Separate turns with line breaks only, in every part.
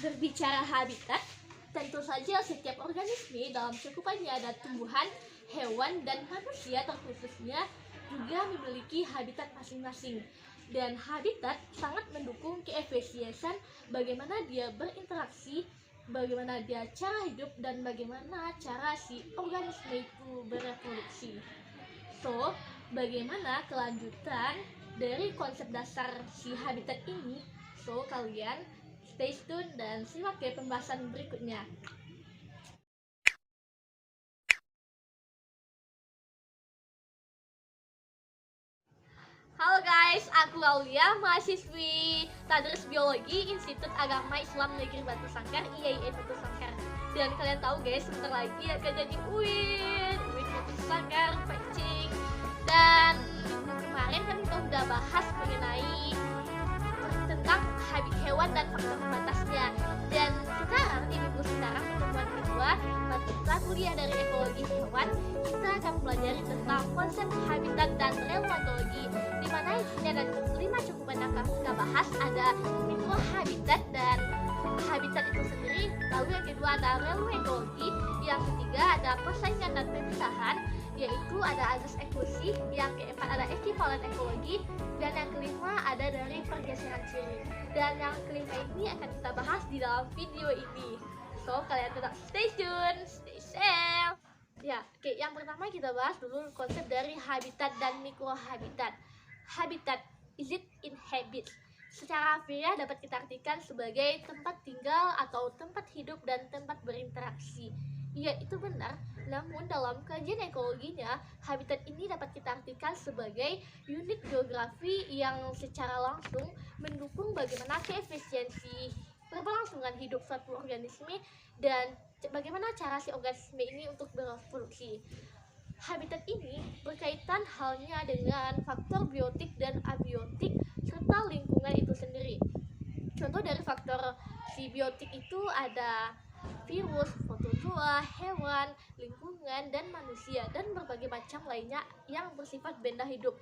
Berbicara habitat, tentu saja setiap organisme dalam cakupannya ada tumbuhan, hewan, dan manusia terkhususnya juga memiliki habitat masing-masing. Dan habitat sangat mendukung keefisienan bagaimana dia berinteraksi, bagaimana dia cara hidup, dan bagaimana cara si organisme itu bereproduksi. So, bagaimana kelanjutan dari konsep dasar si habitat ini? So, kalian stay tune dan simak ya pembahasan berikutnya. Halo guys, aku Aulia, mahasiswi Tadris Biologi Institut Agama Islam Negeri Batu Sangkar, IAIN Batu Sangkar. Dan kalian tahu guys, sebentar lagi akan jadi UIN Batu Sangkar, Pancing. Dan kemarin kan kita udah bahas mengenai tentang habitat hewan dan faktor pembatasnya. Dan sekarang di minggu sekarang pertemuan kedua mata kuliah dari ekologi hewan, kita akan pelajari tentang konsep habitat dan relevatologi, di mana ini ada 5 cakupan yang akan kita bahas. Ada mikrohabitat dan habitat itu sendiri, lalu yang kedua ada relevatologi, yang ketiga ada persaingan dan pemisahan, yaitu ada azas eksklusif, yang keempat ada ekivalen ekologi, dan yang kelima ada dari pergeseran ciri. Dan yang kelima ini akan kita bahas di dalam video ini. So, kalian tetap stay tune, stay safe. Ya, oke, yang pertama kita bahas dulu konsep dari habitat dan mikrohabitat. Habitat, is it inhabit? Secara harfiah dapat kita artikan sebagai tempat tinggal atau tempat hidup dan tempat berinteraksi. Iya, itu benar. Namun dalam kajian ekologinya, habitat ini dapat kita artikan sebagai unit geografi yang secara langsung mendukung bagaimana keefisiensi berlangsungan hidup suatu organisme dan bagaimana cara si organisme ini untuk bereproduksi. Habitat ini berkaitan halnya dengan faktor biotik dan abiotik serta lingkungan itu sendiri. Contoh dari faktor si biotik itu ada virus, protozoa, hewan, lingkungan, dan manusia, dan berbagai macam lainnya yang bersifat benda hidup.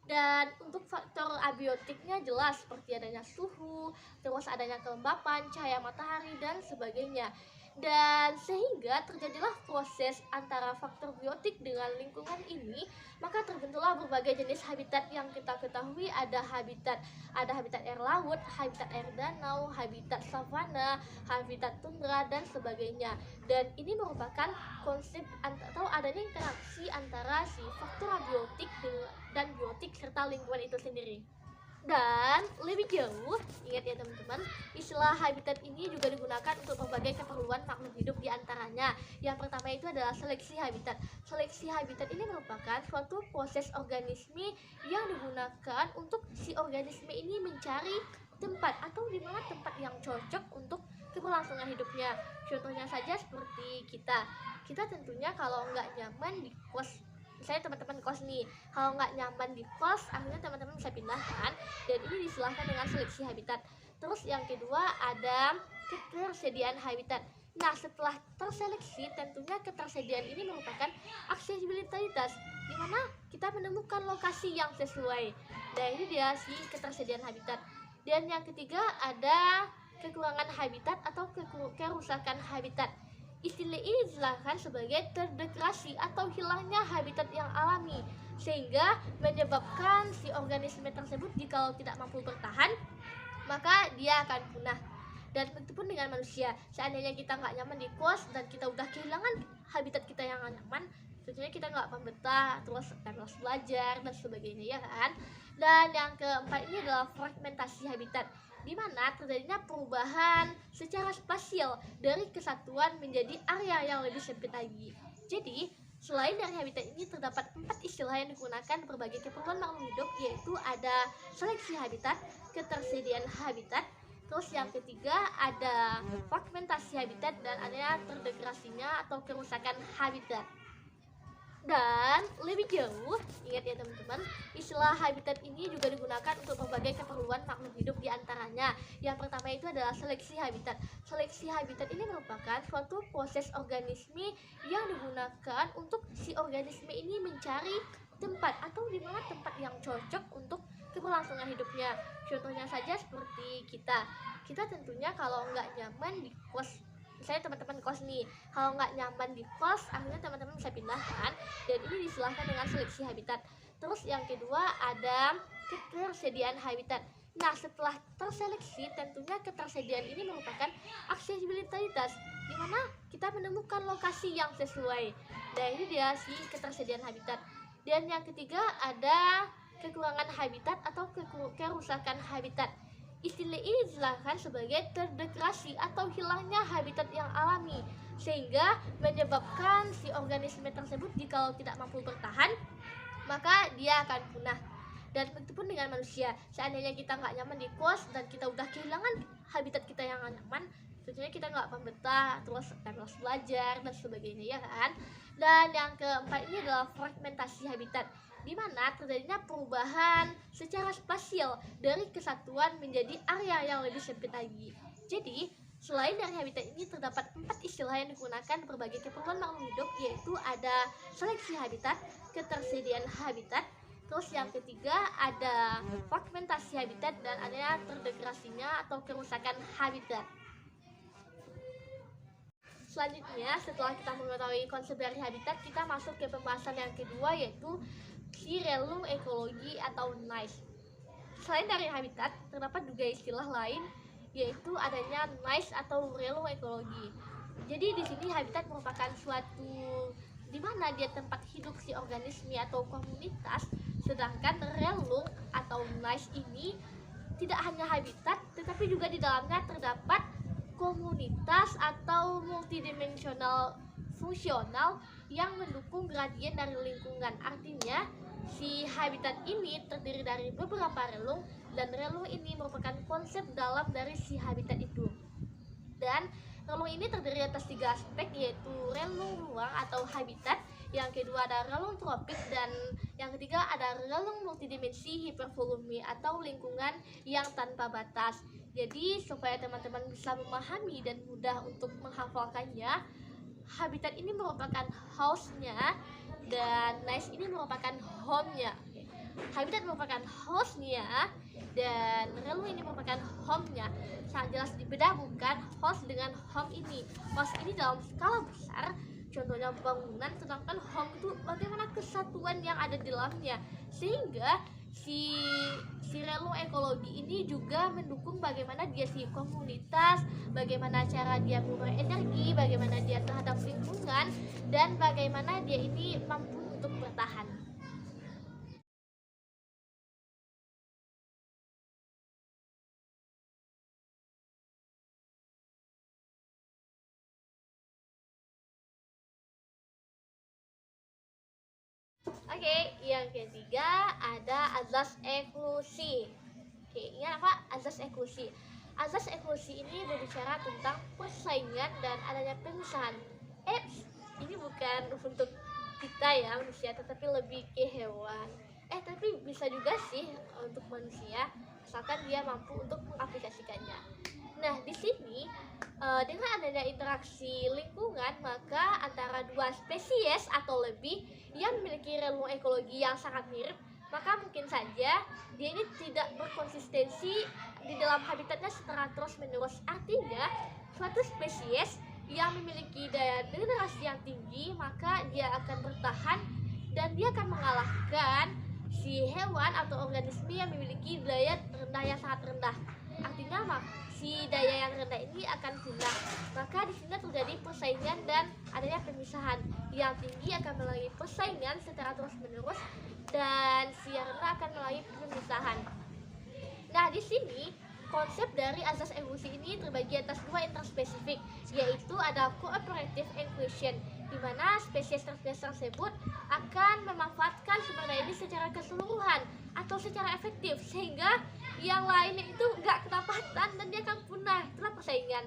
Dan untuk faktor abiotiknya jelas seperti adanya suhu, terus adanya kelembapan, cahaya matahari, dan sebagainya. Dan sehingga terjadilah proses antara faktor biotik dengan lingkungan ini, maka terbentuklah berbagai jenis habitat yang kita ketahui. Ada habitat air laut, habitat air danau, habitat savana, habitat tundra, dan sebagainya. Dan ini merupakan konsep atau adanya interaksi antara si faktor abiotik dan biotik serta lingkungan itu sendiri. Dan lebih jauh, ingat ya teman-teman, istilah habitat ini juga digunakan untuk berbagai keperluan makhluk hidup, diantaranya yang pertama itu adalah seleksi habitat. Seleksi habitat ini merupakan suatu proses organisme yang digunakan untuk si organisme ini mencari tempat atau di mana tempat yang cocok untuk keberlangsungan hidupnya. Contohnya saja seperti kita tentunya kalau nggak nyaman di kos, misalnya teman-teman kos nih, kalau nggak nyaman di kos, akhirnya teman-teman bisa pindahkan, dan ini disilahkan dengan seleksi habitat. Terus yang kedua ada ketersediaan habitat. Nah, setelah terseleksi, tentunya ketersediaan ini merupakan aksesibilitas, di mana kita menemukan lokasi yang sesuai. Nah, ini dia sih ketersediaan habitat. Dan yang ketiga ada kekurangan habitat atau kerusakan habitat. Istilah ini dijelaskan sebagai terdegradasi atau hilangnya habitat yang alami, sehingga menyebabkan si organisme tersebut jika tidak mampu bertahan, maka dia akan punah. Dan begitupun dengan manusia, seandainya kita nggak nyaman di kos dan kita udah kehilangan habitat kita yang nyaman, tentunya kita nggak akan betah, terus harus belajar dan sebagainya, ya kan? Dan yang keempat ini adalah fragmentasi habitat, di mana terjadinya perubahan secara spasial dari kesatuan menjadi area yang lebih sempit lagi. Jadi, selain dari habitat ini terdapat 4 istilah yang digunakan berbagai keperluan makhluk hidup, yaitu ada seleksi habitat, ketersediaan habitat, terus yang ketiga ada fragmentasi habitat, dan adanya terdegradasinya atau kerusakan habitat. Dan lebih jauh, ingat ya teman-teman, istilah habitat ini juga digunakan untuk berbagai keperluan makhluk hidup, diantaranya yang pertama itu adalah seleksi habitat. Seleksi habitat ini merupakan suatu proses organisme yang digunakan untuk si organisme ini mencari tempat atau di mana tempat yang cocok untuk keberlangsungan hidupnya. Contohnya saja seperti kita tentunya kalau nggak nyaman di kos, misalnya teman-teman kos nih, kalau nggak nyaman di kos akhirnya teman-teman bisa pindah kan, dan ini disilahkan dengan seleksi habitat. Terus yang kedua ada ketersediaan habitat. Nah, setelah terseleksi tentunya ketersediaan ini merupakan aksesibilitas, di mana kita menemukan lokasi yang sesuai. Nah, ini dia sih ketersediaan habitat. Dan yang ketiga ada kekurangan habitat atau kerusakan habitat. Istilah ini dijelaskan sebagai terdegradasi atau hilangnya habitat yang alami, sehingga menyebabkan si organisme tersebut jika tidak mampu bertahan, maka dia akan punah. Dan begitupun dengan manusia, seandainya kita nggak nyaman di kos dan kita udah kehilangan habitat kita yang nyaman, tentunya kita nggak akan betah, terus belajar dan sebagainya, ya kan. Dan yang keempat ini adalah fragmentasi habitat, di mana terjadinya perubahan secara spasial dari kesatuan menjadi area yang lebih sempit lagi. Jadi, selain dari habitat ini terdapat 4 istilah yang digunakan berbagai keperluan makhluk hidup, yaitu ada seleksi habitat, ketersediaan habitat, terus yang ketiga ada fragmentasi habitat, dan adanya terdegradasinya atau kerusakan habitat. Selanjutnya, setelah kita mengetahui konsep dari habitat, kita masuk ke pembahasan yang kedua, yaitu si relung ekologi atau NICE. Selain dari habitat, terdapat juga istilah lain, yaitu adanya NICE atau relung ekologi. Jadi di sini habitat merupakan suatu di mana dia tempat hidup si organisme atau komunitas, sedangkan relung atau NICE ini tidak hanya habitat, tetapi juga di dalamnya terdapat komunitas atau multidimensional fungsional yang mendukung gradien dari lingkungan. Artinya, si habitat ini terdiri dari beberapa relung, dan relung ini merupakan konsep dalam dari si habitat itu. Dan relung ini terdiri atas 3 aspek, yaitu relung ruang atau habitat, yang kedua ada relung tropik, dan yang ketiga ada relung multidimensi hipervolume atau lingkungan yang tanpa batas. Jadi supaya teman-teman bisa memahami dan mudah untuk menghafalkannya, habitat ini merupakan host-nya dan NICE ini merupakan home-nya. Habitat merupakan host-nya dan relung ini merupakan home-nya. Sangat jelas dibedakan host dengan home ini. Host ini dalam skala besar, contohnya bangunan, sedangkan home itu bagaimana kesatuan yang ada di dalamnya. Sehingga si relung ekologi ini juga mendukung bagaimana dia si komunitas, bagaimana cara dia berenergi, bagaimana dia terhadap lingkungan, dan bagaimana dia ini mampu untuk bertahan. Oke, yang ketiga ada azas eksklusi. Oke, ingat apa? Azas eksklusi. Azas eksklusi ini berbicara tentang persaingan dan adanya pemisahan. Ini bukan untuk kita ya manusia, tetapi lebih ke hewan. Tapi bisa juga sih untuk manusia, asalkan dia mampu untuk mengaplikasikannya. Nah, di sini dengan adanya interaksi lingkungan, maka antara 2 spesies atau lebih yang memiliki relung ekologi yang sangat mirip, maka mungkin saja dia ini tidak berkonsistensi di dalam habitatnya secara terus-menerus. Artinya, suatu spesies yang memiliki daya regenerasi yang tinggi, maka dia akan bertahan dan dia akan mengalahkan si hewan atau organisme yang memiliki daya rendah yang sangat rendah. Artinya si daya yang rendah ini akan punah. Maka di sini terjadi persaingan dan adanya pemisahan. Yang tinggi akan melalui persaingan secara terus-menerus dan si yang rendah akan melalui pemisahan. Nah, di sini konsep dari azas evolusi ini terbagi atas 2 interspesifik, yaitu ada cooperative inclusion, di mana spesies tersebut akan memanfaatkan sumber daya ini secara keseluruhan atau secara efektif, sehingga yang lainnya itu nggak kedapatan dan dia akan punah. Itulah persaingan.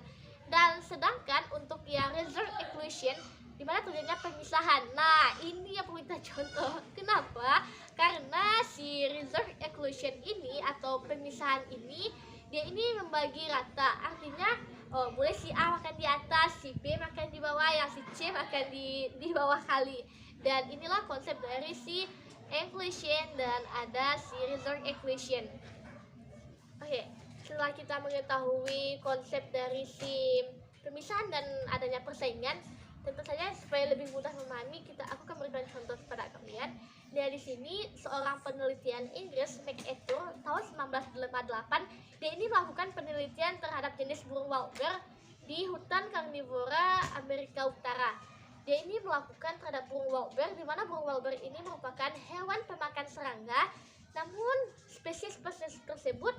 Dan sedangkan untuk yang reserve inclusion, di mana terjadinya pemisahan. Nah, ini yang perlu kita contoh. Kenapa? Karena si reserve inclusion ini atau pemisahan ini, dia ini membagi rata. Artinya boleh si A makan di atas, si B makan di bawah, yang si C makan di bawah kali. Dan inilah konsep dari si evolution, dan ada si resort equation. Oke, setelah kita mengetahui konsep dari si pemisahan dan adanya persaingan, tentu saja supaya lebih mudah memahami, aku akan memberikan contoh kepada kalian. Dan di sini seorang penelitian Inggris, MacArthur, tahun 1988, dia ini melakukan penelitian terhadap jenis burung waller di hutan karnivora Amerika Utara. Dia ini melakukan terhadap burung waller, di mana burung waller ini merupakan hewan pemakan serangga, namun spesies tersebut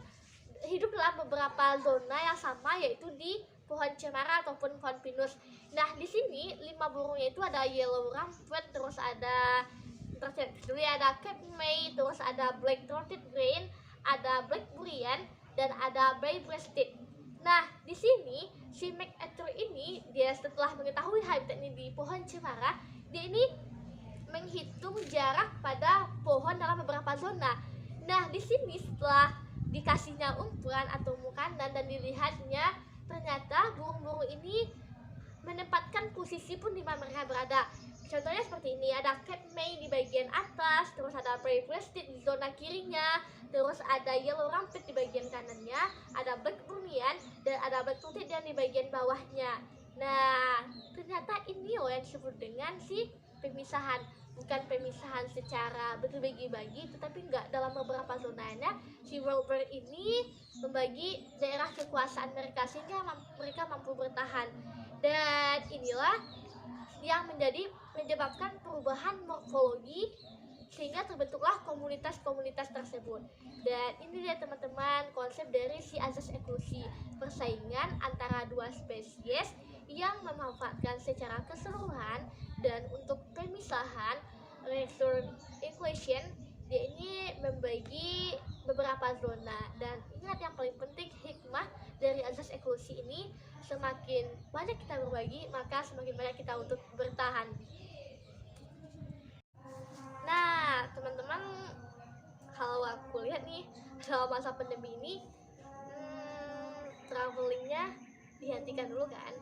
hidup dalam beberapa zona yang sama, yaitu di pohon cemara ataupun pohon pinus. Nah, di sini 5 burungnya itu ada yellow rumpet, terus ada Cape May, terus ada black-throated crane, ada black burian, dan ada bay-breasted. Nah, di sini si MacArthur ini, dia setelah mengetahui habitat ini di pohon cemara, dia ini menghitung jarak pada pohon dalam beberapa zona. Nah, di sini setelah dikasihnya umpan atau makanan dan dilihatnya, ternyata burung-burung ini menempatkan posisi pun di mana mereka berada. Contohnya seperti ini, ada Cape May di bagian atas, terus ada bay-breasted di zona kirinya, terus ada yellow rumpet di bagian kanannya, ada black burian, dan ada black-throated di bagian bawahnya. Nah, ternyata ini loh yang disebut dengan si pemisahan. Bukan pemisahan secara berbagi-bagi, tetapi enggak, dalam beberapa zonanya si waller ini membagi daerah kekuasaan mereka sehingga mereka mampu bertahan. Dan inilah yang menyebabkan perubahan morfologi sehingga terbentuklah komunitas-komunitas tersebut. Dan ini dia teman-teman konsep dari si azas evolusi, persaingan antara dua spesies yang memanfaatkan secara keseluruhan. Dan untuk pemisahan, resort equation, dia ini membagi beberapa zona. Dan ingat, yang paling penting hikmah dari azas evolusi ini, semakin banyak kita berbagi, maka semakin banyak kita untuk bertahan. Nah, teman-teman, kalau aku lihat nih, dalam masa pandemi ini, travelingnya dihentikan dulu kan.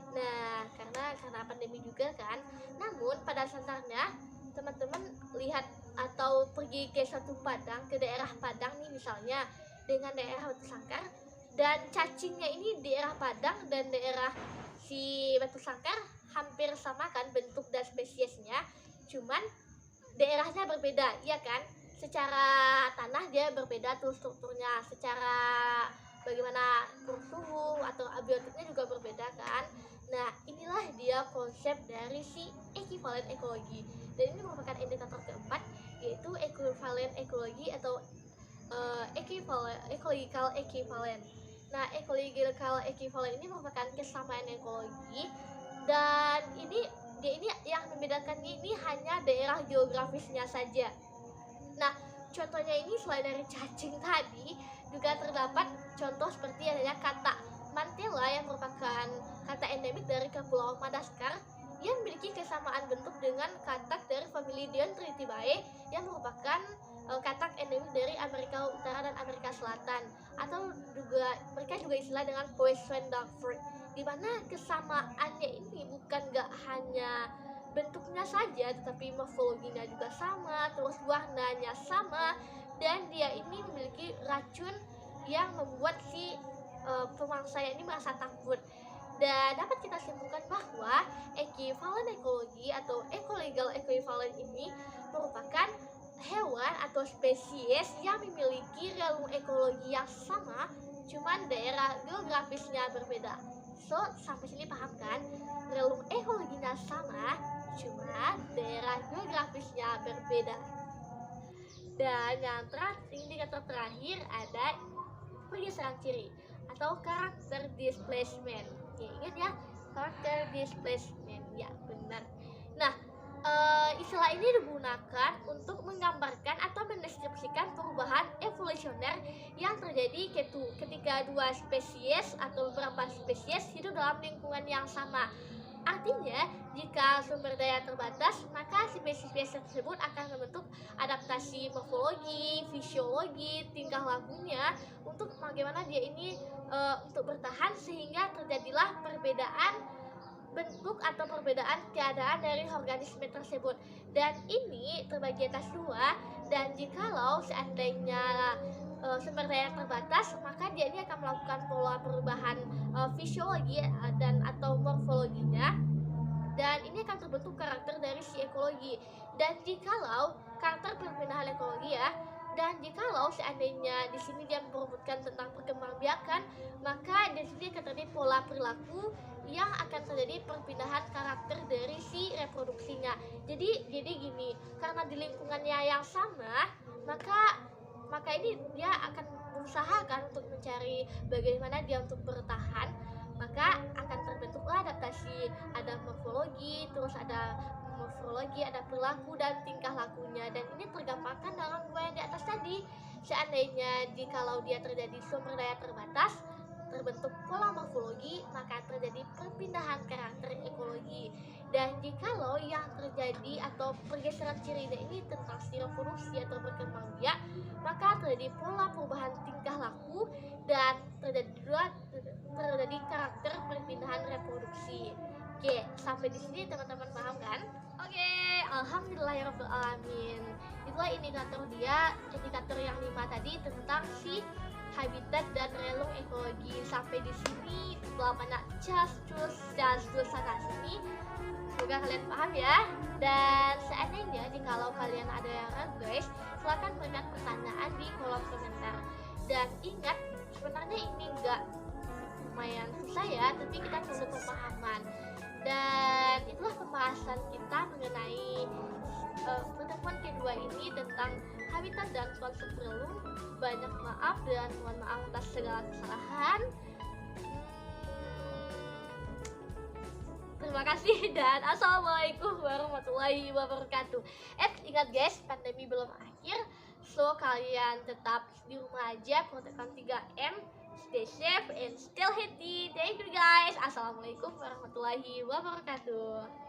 Nah, karena pandemi juga kan. Namun pada dasarnya teman-teman lihat atau pergi ke suatu padang, ke daerah Padang nih misalnya, dengan daerah Batu Sangkar, dan cacingnya ini daerah Padang dan daerah si Batu Sangkar hampir sama kan bentuk dan spesiesnya, cuman daerahnya berbeda, ya kan? Secara tanah dia berbeda tuh strukturnya, secara bagaimana suhu atau abiotiknya juga berbeda kan. Nah, inilah dia konsep dari si ekivalen ekologi. Dan ini merupakan indikator keempat, yaitu equivalent ekologi atau ecological equivalent. Nah, ecological equivalent ini merupakan kesamaan ekologi, dan dia ini yang membedakannya ini hanya daerah geografisnya saja. Nah, contohnya ini selain dari cacing tadi, juga terdapat contoh seperti adanya kata mantela yang merupakan kata endemik dari Kepulauan Madagaskar yang memiliki kesamaan bentuk dengan katak dari famili Diontritidae yang merupakan katak endemik dari Amerika Utara dan Amerika Selatan, atau juga mereka juga istilah dengan poison dagfruit, di mana kesamaannya ini bukan gak hanya bentuknya saja, tetapi morfologinya juga sama, terus warnanya sama, dan dia ini memiliki racun yang membuat si pemangsanya ini merasa takut. Dan dapat kita simpulkan bahwa ekivalen ekologi atau ecological equivalent ini merupakan hewan atau spesies yang memiliki relung ekologi yang sama, cuman daerah geografisnya berbeda. So, sampai sini paham kan? Relung ekologinya sama, cuma daerah geografisnya berbeda. Dan yang indikator terakhir ada pergeseran ciri atau karakter displacement. Ya, ingat ya, karakter displacement. Ya, benar. Nah, istilah ini digunakan untuk menggambarkan atau mendeskripsikan perubahan evolusioner yang terjadi ketika dua spesies atau beberapa spesies hidup dalam lingkungan yang sama. Artinya, jika sumber daya terbatas, maka spesies tersebut akan membentuk adaptasi morfologi, fisiologi, tingkah lakunya untuk bagaimana dia ini untuk bertahan, sehingga terjadilah perbedaan bentuk atau perbedaan keadaan dari organisme tersebut, dan ini terbagi atas dua. Dan jikalau seandainya sumber daya terbatas, maka dia ini akan melakukan pola perubahan fisiologi dan atau morfologinya, dan ini akan terbentuk karakter dari si ekologi. Dan jikalau karakter perpindahan ekologi ya, dan jikalau seandainya di sini dia merumuskan tentang perkembangbiakan, maka di sini akan terjadi pola perilaku yang akan terjadi perpindahan karakter dari si reproduksinya. Jadi gini, karena di lingkungannya yang sama, maka ini dia akan berusahakan untuk mencari bagaimana dia untuk bertahan, maka akan terbentuklah adaptasi, ada morfologi, terus ada perilaku dan tingkah lakunya. Dan ini tergampangkan dalam dua yang di atas tadi. Seandainya jikalau dia terjadi sumber daya terbatas, terbentuk pola morfologi, maka terjadi perpindahan karakter ekologi. Dan jikalau yang terjadi atau pergeseran ciri ini tentang si reproduksi atau berkembang biak, maka terjadi pola perubahan tingkah laku dan terjadi karakter perpindahan reproduksi. Oke, sampai di sini teman-teman paham kan? Oke, alhamdulillahirobbilalamin. Itulah indikator yang 5 tadi tentang si habitat dan relung ekologi. Sampai di sini setelah banyak cas-cus sana sini, semoga kalian paham ya. Dan seandainya jikalau kalian ada yang ragu guys, silahkan berikan pertanyaan di kolom komentar. Dan ingat, sebenarnya ini enggak lumayan susah ya, tapi kita perlu pemahaman. Dan itulah pembahasan kita mengenai pertemuan kedua ini tentang habitat dan konsep relung. Banyak maaf dan mohon maaf atas segala kesalahan. Terima kasih dan assalamualaikum warahmatullahi wabarakatuh. Ingat guys, pandemi belum akhir, so kalian tetap di rumah aja, protekan 3M, stay safe and still healthy. Thank you guys. Assalamualaikum warahmatullahi wabarakatuh.